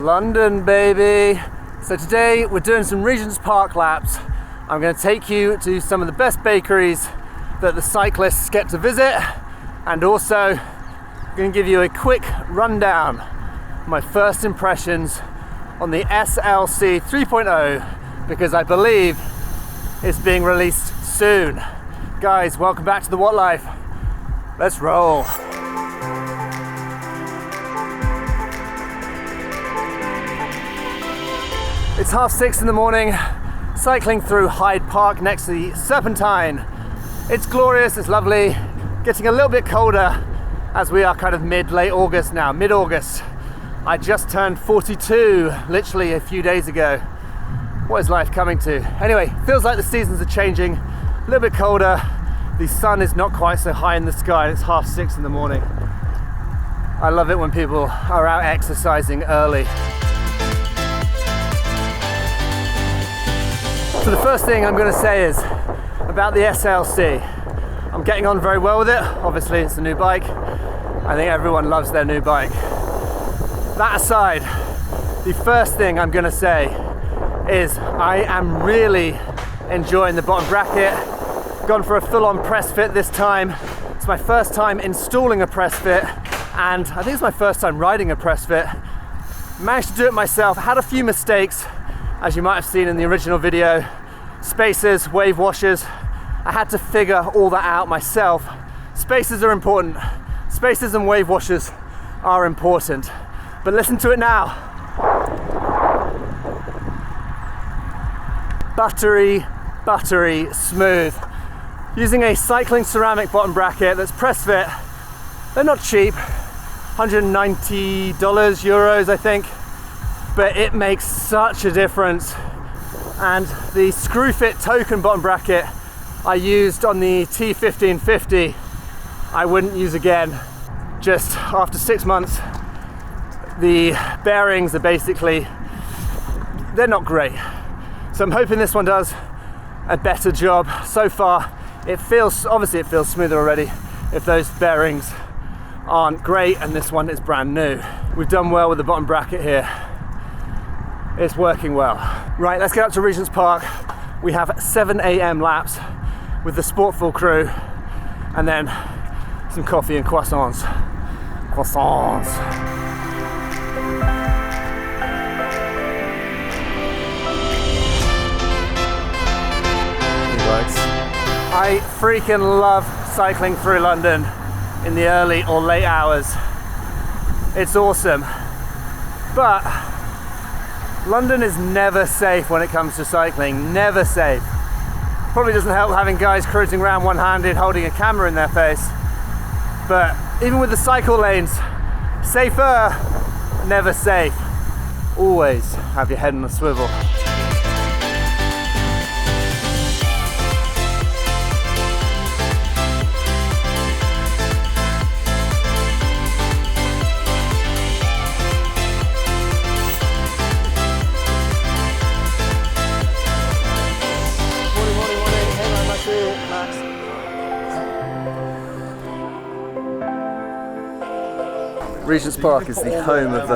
London, baby. So today we're doing some Regents Park laps. I'm going to take you to some of the best bakeries that the cyclists get to visit, and also I'm going to give you a quick rundown of my first impressions on the SLC 3.0 because I believe it's being released soon. Guys, welcome back to the What Life. Let's roll. It's 6:30 in the morning, cycling through Hyde Park next to the Serpentine. It's glorious, it's lovely, getting a little bit colder as we are kind of late August now, mid-August. I just turned 42, literally a few days ago. What is life coming to? Anyway, feels like the seasons are changing, a little bit colder, the sun is not quite so high in the sky, and it's 6:30 in the morning. I love it when people are out exercising early. So the first thing I'm going to say is about the SLC. I'm getting on very well with it. Obviously it's a new bike. I think everyone loves their new bike. That aside, the first thing I'm going to say is I am really enjoying the bottom bracket. Gone for a full-on press fit this time. It's my first time installing a press fit, and I think it's my first time riding a press fit. Managed to do it myself. Had a few mistakes, as you might have seen in the original video. Spacers, wave washers. I had to figure all that out myself. Spacers are important. Spacers and wave washers are important. But listen to it now. Buttery, buttery smooth. Using a cycling ceramic bottom bracket that's press fit. They're not cheap. $190, euros, I think. But it makes such a difference. And the screw fit token bottom bracket I used on the T1550 I wouldn't use again. Just after 6 months, the bearings are basically, they're not great. So I'm hoping this one does a better job. So far it feels smoother already if those bearings aren't great, and this one is brand new. We've done well with the bottom bracket here. It's working well. Right, let's get up to Regents Park. We have 7 a.m. laps with the Sportful crew, and then some coffee and croissants. Croissants. I freaking love cycling through London in the early or late hours. It's awesome. But London is never safe when it comes to cycling, never safe. Probably doesn't help having guys cruising around one-handed holding a camera in their face. But even with the cycle lanes, safer, never safe. Always have your head on a swivel. Regents Park is the home of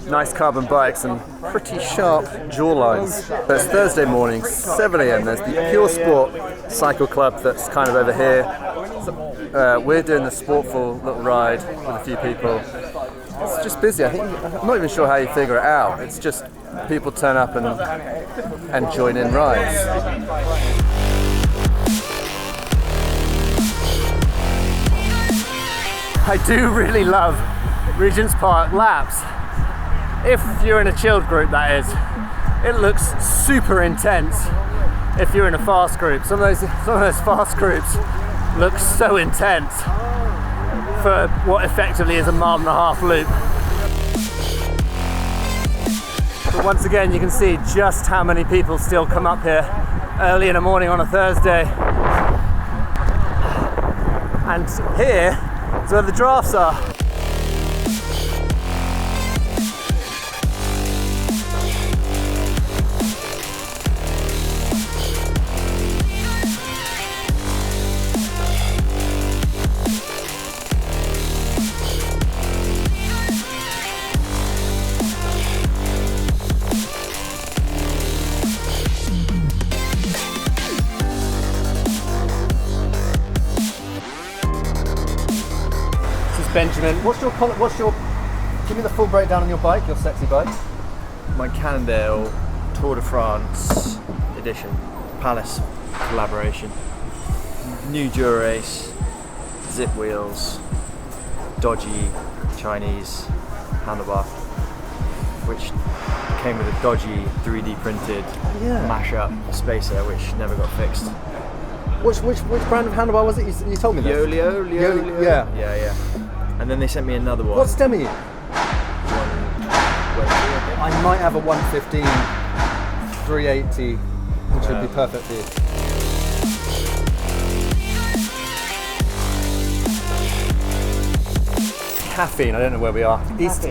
nice carbon bikes and pretty sharp jawlines. So it's Thursday morning, 7 a.m. There's the Pure Sport Cycle Club that's kind of over here. So, we're doing the Sportful little ride with a few people. It's just busy. I'm not even sure how you figure it out. It's just people turn up and join in rides. I do really love Regents Park laps. If you're in a chilled group, that is. It looks super intense if you're in a fast group. Some of those fast groups look so intense for what effectively is a 1.5 mile loop. But once again, you can see just how many people still come up here early in the morning on a Thursday. And here is where the drafts are. Benjamin. Give me the full breakdown on your bike, your sexy bike. My Cannondale Tour de France edition, Palace collaboration, new Dura-Ace, zip wheels, dodgy Chinese handlebar, which came with a dodgy 3D printed mash-up spacer which never got fixed. Which brand of handlebar was it? You told me this. Yolio. Yeah. And then they sent me another one. What stem are you? 120, I might have a 115 380, which would be perfect for you. Caffeine, I don't know where we are. East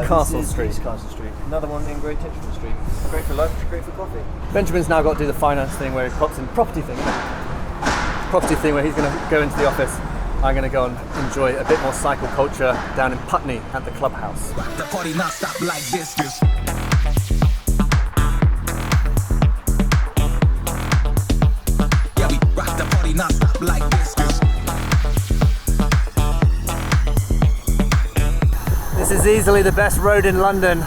Castle Street. East Castle Street. Another one in Great Richmond Street. Great for lunch, great for coffee. Benjamin's now got to do the finance thing where he pops in property thing, isn't it? Property thing where he's going to go into the office. I'm going to go and enjoy a bit more cycle culture down in Putney at the clubhouse. The party not stop like this. Yeah, we rock the party not stop like this. This is easily the best road in London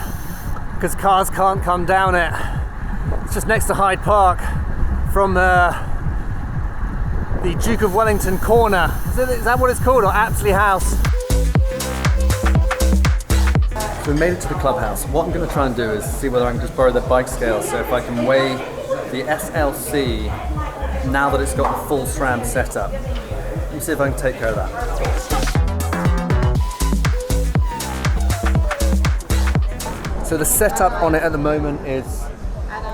because cars can't come down it. It's just next to Hyde Park from the Duke of Wellington corner. Is that what it's called, or Apsley House? So we made it to the clubhouse. What I'm going to try and do is see whether I can just borrow the bike scale, so if I can weigh the SLC now that it's got the full SRAM setup. Let me see if I can take care of that. So the setup on it at the moment is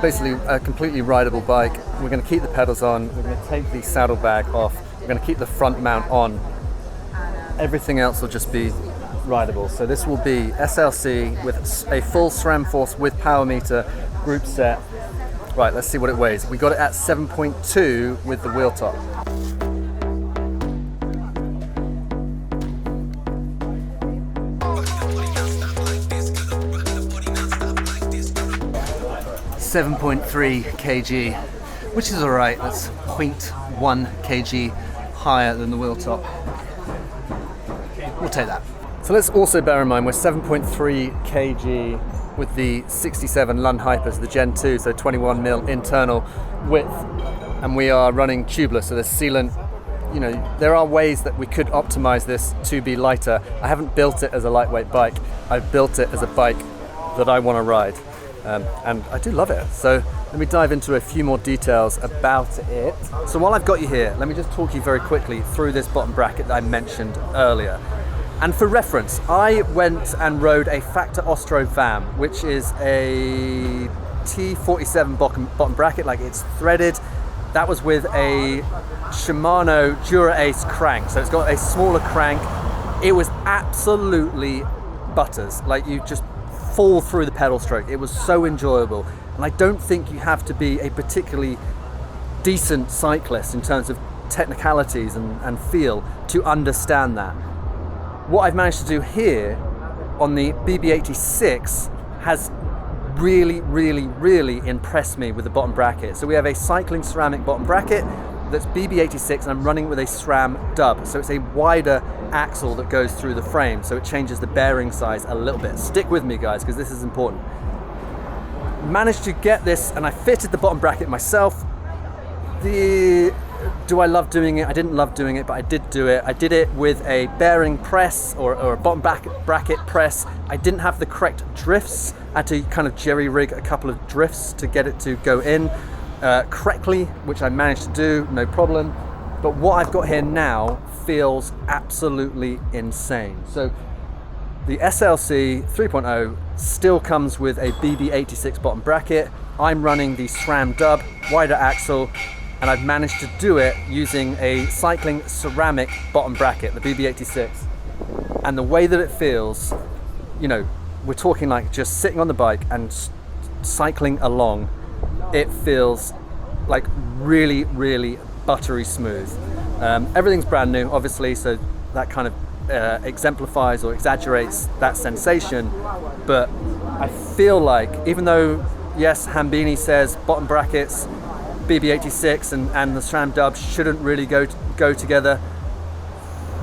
basically a completely rideable bike. We're going to keep the pedals on, we're going to take the saddlebag off, we're going to keep the front mount on. Everything else will just be rideable. So this will be SLC with a full Sram Force with power meter, group set. Right, let's see what it weighs. We got it at 7.2 with the wheel top. .3 kg, which is alright. That's 0.1 kg higher than the wheel top. We'll take that. So let's also bear in mind we're 7.3 kg with the 67 Lund Hypers, the Gen 2, so 21mm internal width, and we are running tubeless, so there's sealant. You know, there are ways that we could optimize this to be lighter. I haven't built it as a lightweight bike. I've built it as a bike that I want to ride. And I do love it. So let me dive into a few more details about it. So while I've got you here, let me just talk you very quickly through this bottom bracket that I mentioned earlier. And for reference, I went and rode a Factor Ostro VAM, which is a T47 bottom bracket, like it's threaded. That was with a Shimano Dura-Ace crank. So it's got a smaller crank. It was absolutely butters. Like you just fall through the pedal stroke. It was so enjoyable, and I don't think you have to be a particularly decent cyclist in terms of technicalities and feel to understand that. What I've managed to do here on the BB86 has really impressed me with the bottom bracket. So we have a cycling ceramic bottom bracket that's BB86, and I'm running with a SRAM dub, so it's a wider axle that goes through the frame, so it changes the bearing size a little bit. Stick with me, guys, because this is important. Managed to get this, and I fitted the bottom bracket myself. Do I love doing it? I didn't love doing it, but I did do it. I did it with a bearing press or a bottom bracket press. I didn't have the correct drifts. I had to kind of jerry-rig a couple of drifts to get it to go in correctly, which I managed to do, no problem. But what I've got here now feels absolutely insane. So the SLC 3.0 still comes with a BB86 bottom bracket. I'm running the SRAM dub, wider axle, and I've managed to do it using a cycling ceramic bottom bracket, the BB86. And the way that it feels, you know, we're talking like just sitting on the bike and cycling along. It feels like really buttery smooth. Everything's brand new, obviously, so that kind of exemplifies or exaggerates that sensation. But I feel like, even though, yes, Hambini says bottom brackets, BB86 and the SRAM dub shouldn't really go together,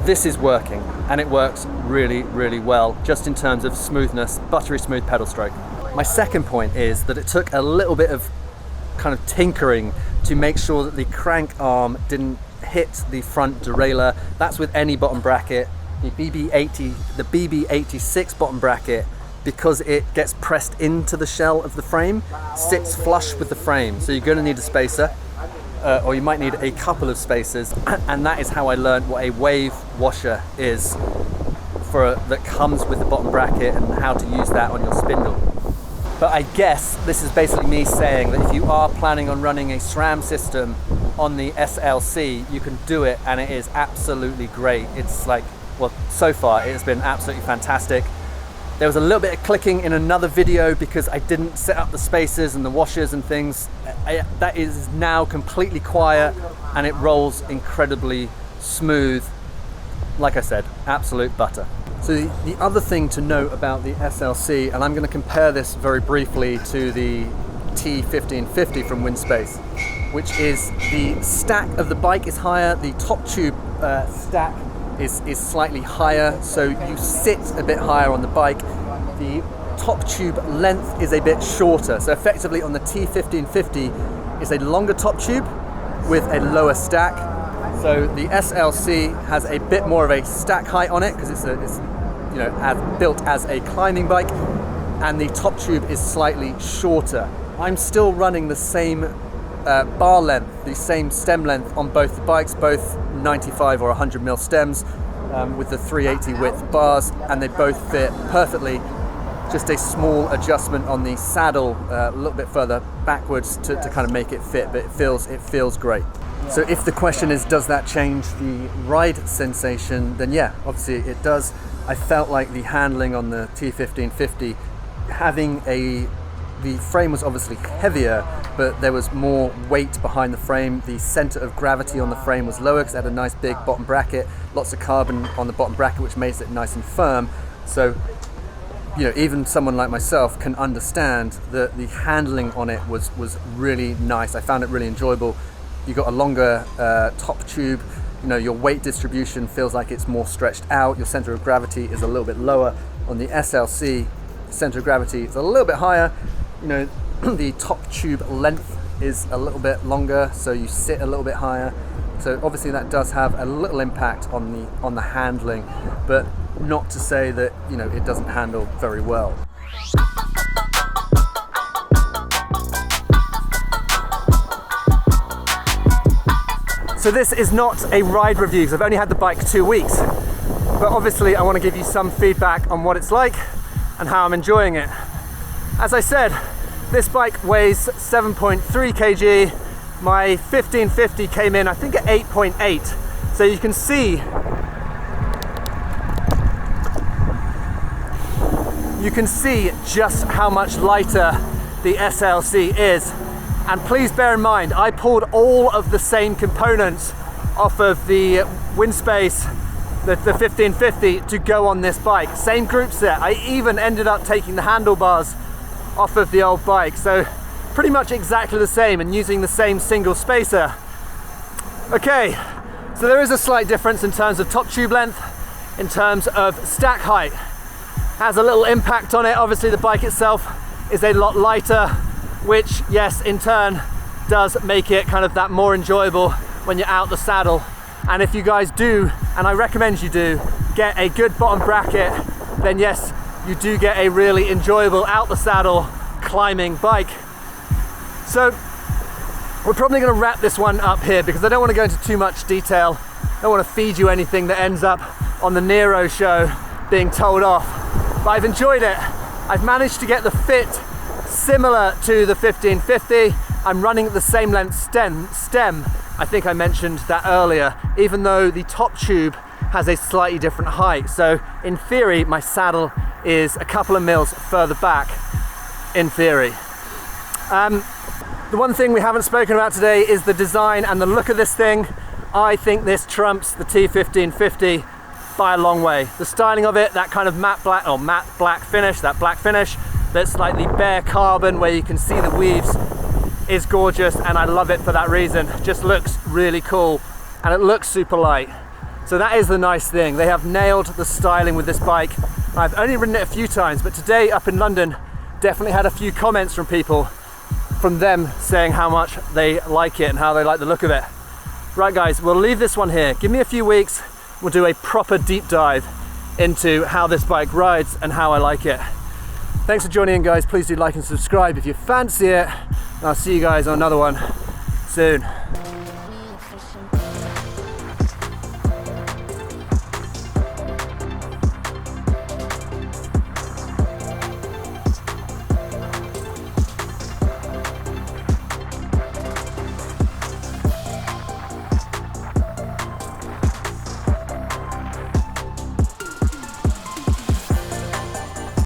this is working, and it works really, really well, just in terms of smoothness, buttery smooth pedal stroke. My second point is that it took a little bit of kind of tinkering to make sure that the crank arm didn't hit the front derailleur. That's with any bottom bracket. The BB86 bottom bracket, because it gets pressed into the shell of the frame, sits flush with the frame. So you're going to need a spacer, or you might need a couple of spacers, and that is how I learned what a wave washer is that comes with the bottom bracket, and how to use that on your spindle. But I guess this is basically me saying that if you are planning on running a SRAM system on the SLC, you can do it, and it is absolutely great. It's like, well, so far it has been absolutely fantastic. There was a little bit of clicking in another video because I didn't set up the spacers and the washers and things. That is now completely quiet, and it rolls incredibly smooth. Like I said, absolute butter. So the other thing to note about the SLC, and I'm going to compare this very briefly to the T1550 from Winspace, which is the stack of the bike is higher, the top tube stack is slightly higher, so you sit a bit higher on the bike. The top tube length is a bit shorter, so effectively on the T1550 is a longer top tube with a lower stack. So the SLC has a bit more of a stack height on it because it's built as a climbing bike, and the top tube is slightly shorter. I'm still running the same bar length, the same stem length on both the bikes, both 95 or 100 mil stems with the 380 width bars, and they both fit perfectly. Just a small adjustment on the saddle a little bit further backwards to kind of make it fit, but it feels great. So if the question is, does that change the ride sensation, then yeah, obviously it does. I felt like the handling on the T1550, the frame was obviously heavier, but there was more weight behind the frame. The center of gravity on the frame was lower because it had a nice big bottom bracket, lots of carbon on the bottom bracket, which makes it nice and firm. So, even someone like myself can understand that the handling on it was really nice. I found it really enjoyable. You got a longer top tube. Your weight distribution feels like it's more stretched out. Your center of gravity is a little bit lower. On the SLC, the center of gravity is a little bit higher. The top tube length is a little bit longer, so you sit a little bit higher. So obviously that does have a little impact on the handling, but not to say that it doesn't handle very well. So this is not a ride review because I've only had the bike 2 weeks, but obviously I want to give you some feedback on what it's like and how I'm enjoying it. As I said, this bike weighs 7.3 kg. My 1550 came in, I think, at 8.8. So you can see just how much lighter the SLC is. And please bear in mind, I pulled all of the same components off of the Winspace, the 1550, to go on this bike. Same group set. I even ended up taking the handlebars off of the old bike. So pretty much exactly the same, and using the same single spacer. Okay, so there is a slight difference in terms of top tube length, in terms of stack height. Has a little impact on it. Obviously the bike itself is a lot lighter, which, yes, in turn does make it kind of that more enjoyable when you're out the saddle. And if you guys do, and I recommend you do, get a good bottom bracket, then yes, you do get a really enjoyable out the saddle climbing bike. So we're probably going to wrap this one up here because I don't want to go into too much detail. I don't want to feed you anything that ends up on the Nero show being told off. But I've enjoyed it. I've managed to get the fit similar to the 1550. I'm running at the same length stem. I think I mentioned that earlier, even though the top tube has a slightly different height. So in theory, my saddle is a couple of mils further back, in theory. The one thing we haven't spoken about today is the design and the look of this thing. I think this trumps the T1550 by a long way. The styling of it, that kind of matte black finish, that black finish that's like the bare carbon where you can see the weaves, is gorgeous, and I love it for that reason. It just looks really cool, and it looks super light. So that is the nice thing. They have nailed the styling with this bike. I've only ridden it a few times, but today up in London, definitely had a few comments from people, from them saying how much they like it and how they like the look of it. Right guys, we'll leave this one here. Give me a few weeks, we'll do a proper deep dive into how this bike rides and how I like it. Thanks for joining in guys. Please do like and subscribe if you fancy it. And I'll see you guys on another one soon.